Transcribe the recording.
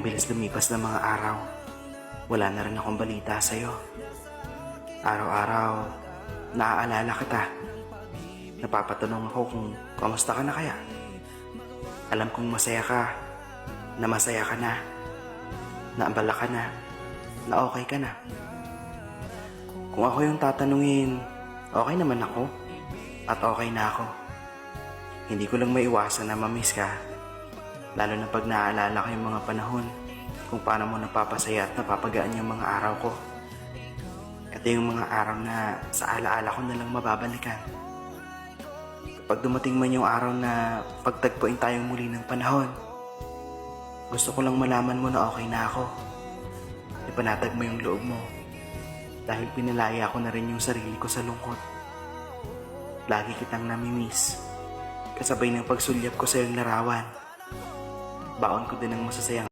Ang bilis lumipas ng mga araw. Wala na rin akong balita sa'yo. Araw-araw, naaalala kita. Napapatanong ako kung kamusta ka na kaya. Alam kong masaya ka, na masaya ka na abala ka na okay ka na. Kung ako yung tatanungin, okay naman ako at okay na ako. Hindi ko lang maiwasan na mamiss ka, lalo na pag naaalala ko yung mga panahon kung paano mo napapasaya at napapagaan yung mga araw ko. Ito yung mga araw na sa alaala ko na lang mababalikan. Kapag dumating man yung araw na pagtagpuin tayong muli ng panahon, gusto ko lang malaman mo na okay na ako. Ipanatag mo yung loob mo dahil pinalaya ko na rin yung sarili ko sa lungkot. Lagi kitang namimiss, kasabay ng pagsulyap ko sa iyong larawan. Baon ko din ang masasayang